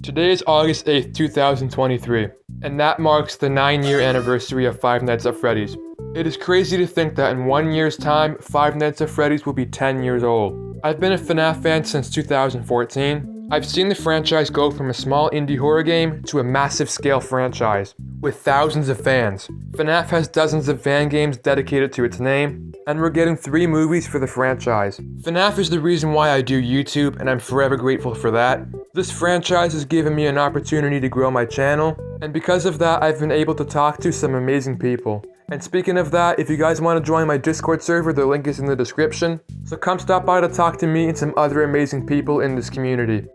Today is August 8th, 2023, and that marks the 9-year anniversary of Five Nights at Freddy's. It is crazy to think that in 1 year's time, Five Nights at Freddy's will be 10 years old. I've been a FNaF fan since 2014. I've seen the franchise go from a small indie horror game to a massive scale franchise, with thousands of fans. FNaF has dozens of fan games dedicated to its name, and we're getting 3 movies for the franchise. FNaF is the reason why I do YouTube, and I'm forever grateful for that. This franchise has given me an opportunity to grow my channel, and because of that, I've been able to talk to some amazing people. And speaking of that, if you guys want to join my Discord server, the link is in the description. So come stop by to talk to me and some other amazing people in this community.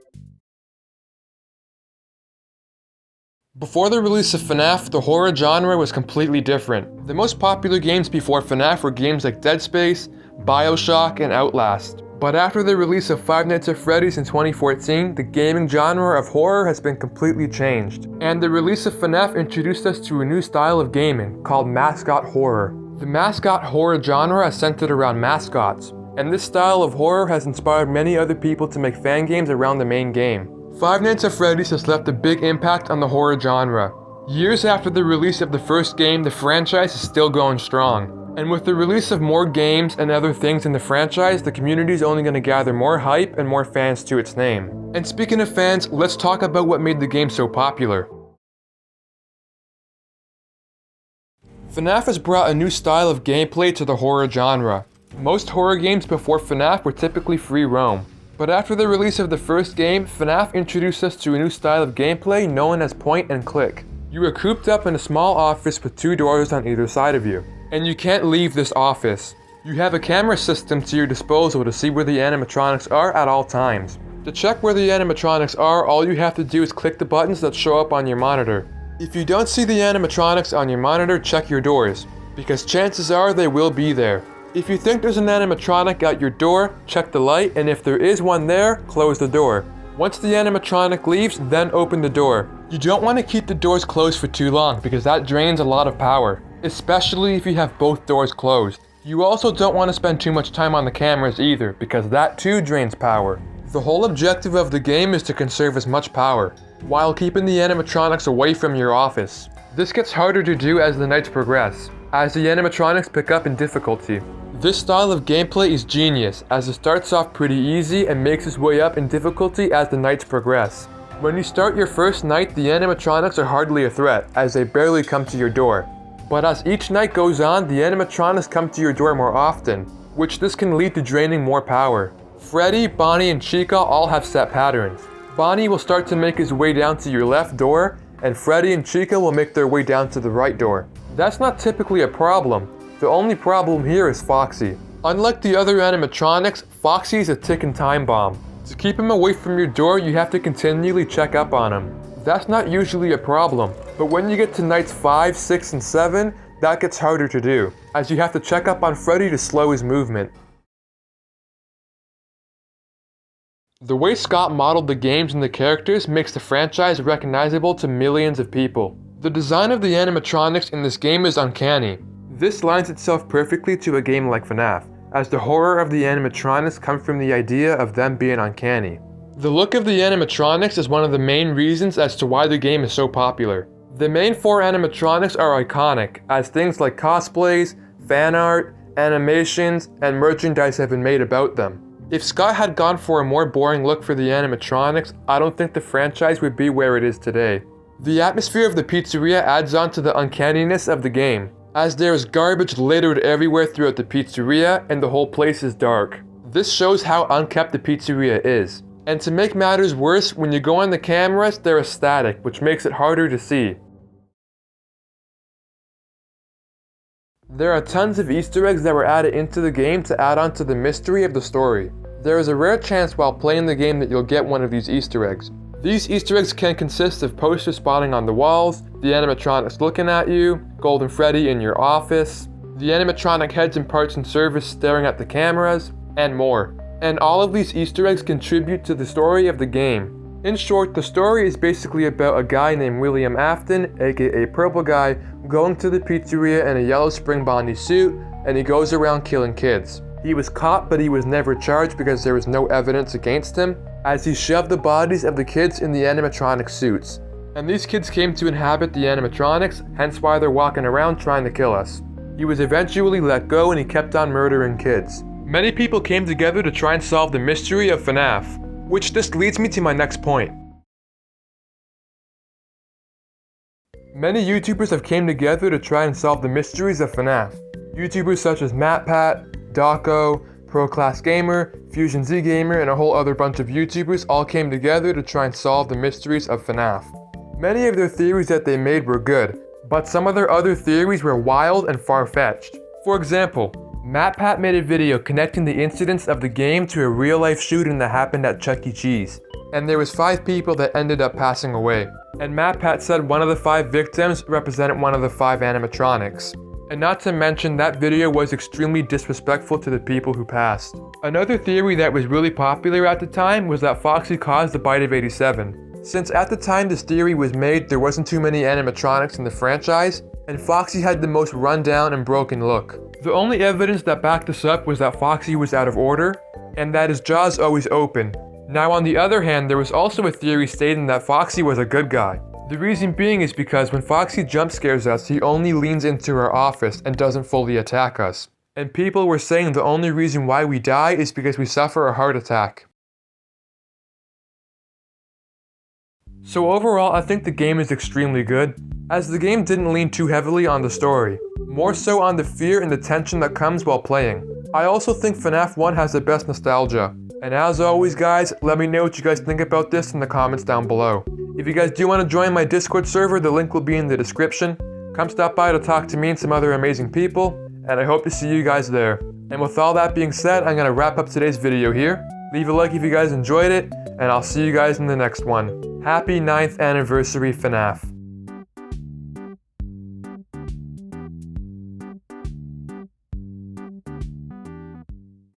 Before the release of FNaF, the horror genre was completely different. The most popular games before FNaF were games like Dead Space, BioShock, and Outlast. But after the release of Five Nights at Freddy's in 2014, the gaming genre of horror has been completely changed. And the release of FNaF introduced us to a new style of gaming, called mascot horror. The mascot horror genre is centered around mascots, and this style of horror has inspired many other people to make fan games around the main game. Five Nights at Freddy's has left a big impact on the horror genre. Years after the release of the first game, the franchise is still going strong. And with the release of more games and other things in the franchise, the community is only going to gather more hype and more fans to its name. And speaking of fans, let's talk about what made the game so popular. FNaF has brought a new style of gameplay to the horror genre. Most horror games before FNaF were typically free roam. But after the release of the first game, FNaF introduced us to a new style of gameplay known as point and click. You are cooped up in a small office with 2 doors on either side of you. And you can't leave this office. You have a camera system to your disposal to see where the animatronics are at all times. To check where the animatronics are, all you have to do is click the buttons that show up on your monitor. If you don't see the animatronics on your monitor, check your doors, because chances are they will be there. If you think there's an animatronic at your door, check the light, and if there is one there, close the door. Once the animatronic leaves, then open the door. You don't want to keep the doors closed for too long because that drains a lot of power, especially if you have both doors closed. You also don't want to spend too much time on the cameras either, because that too drains power. The whole objective of the game is to conserve as much power, while keeping the animatronics away from your office. This gets harder to do as the nights progress, as the animatronics pick up in difficulty. This style of gameplay is genius, as it starts off pretty easy and makes its way up in difficulty as the nights progress. When you start your first night, the animatronics are hardly a threat, as they barely come to your door. But as each night goes on, the animatronics come to your door more often, which this can lead to draining more power. Freddy, Bonnie, and Chica all have set patterns. Bonnie will start to make his way down to your left door, and Freddy and Chica will make their way down to the right door. That's not typically a problem. The only problem here is Foxy. Unlike the other animatronics, Foxy is a ticking time bomb. To keep him away from your door, you have to continually check up on him. That's not usually a problem, but when you get to nights 5, 6, and 7, that gets harder to do, as you have to check up on Freddy to slow his movement. The way Scott modeled the games and the characters makes the franchise recognizable to millions of people. The design of the animatronics in this game is uncanny. This lines itself perfectly to a game like FNaF, as the horror of the animatronics comes from the idea of them being uncanny. The look of the animatronics is one of the main reasons as to why the game is so popular. The main 4 animatronics are iconic, as things like cosplays, fan art, animations, and merchandise have been made about them. If Scott had gone for a more boring look for the animatronics, I don't think the franchise would be where it is today. The atmosphere of the pizzeria adds on to the uncanniness of the game, as there is garbage littered everywhere throughout the pizzeria and the whole place is dark. This shows how unkept the pizzeria is. And to make matters worse, when you go on the cameras, there is static, which makes it harder to see. There are tons of Easter eggs that were added into the game to add on to the mystery of the story. There is a rare chance while playing the game that you'll get one of these Easter eggs. These Easter eggs can consist of posters spotting on the walls, the animatronics looking at you, Golden Freddy in your office, the animatronic heads and parts in service staring at the cameras, and more. And all of these Easter eggs contribute to the story of the game. In short, the story is basically about a guy named William Afton, aka Purple Guy, going to the pizzeria in a yellow spring Bonnie suit, and he goes around killing kids. He was caught, but he was never charged because there was no evidence against him, as he shoved the bodies of the kids in the animatronic suits. And these kids came to inhabit the animatronics, hence why they're walking around trying to kill us. He was eventually let go and he kept on murdering kids. Many people came together to try and solve the mystery of FNaF, which just leads me to my next point. Many YouTubers have came together to try and solve the mysteries of FNaF. YouTubers such as MatPat, Dawko, ProClassGamer, FusionZGamer, and a whole other bunch of YouTubers all came together to try and solve the mysteries of FNaF. Many of their theories that they made were good, but some of their other theories were wild and far-fetched. For example, MatPat made a video connecting the incidents of the game to a real-life shooting that happened at Chuck E. Cheese, and there was 5 people that ended up passing away. And MatPat said one of the 5 victims represented one of the 5 animatronics. And not to mention, that video was extremely disrespectful to the people who passed. Another theory that was really popular at the time was that Foxy caused the bite of 87. Since at the time this theory was made, there wasn't too many animatronics in the franchise, and Foxy had the most rundown and broken look. The only evidence that backed this up was that Foxy was out of order, and that his jaw's always open. Now on the other hand, there was also a theory stating that Foxy was a good guy. The reason being is because when Foxy jump scares us, he only leans into our office and doesn't fully attack us. And people were saying the only reason why we die is because we suffer a heart attack. So overall, I think the game is extremely good, as the game didn't lean too heavily on the story, more so on the fear and the tension that comes while playing. I also think FNaF 1 has the best nostalgia. And as always guys, let me know what you guys think about this in the comments down below. If you guys do want to join my Discord server, the link will be in the description. Come stop by to talk to me and some other amazing people, and I hope to see you guys there. And with all that being said, I'm going to wrap up today's video here. Leave a like if you guys enjoyed it, and I'll see you guys in the next one. Happy 9th anniversary FNaF.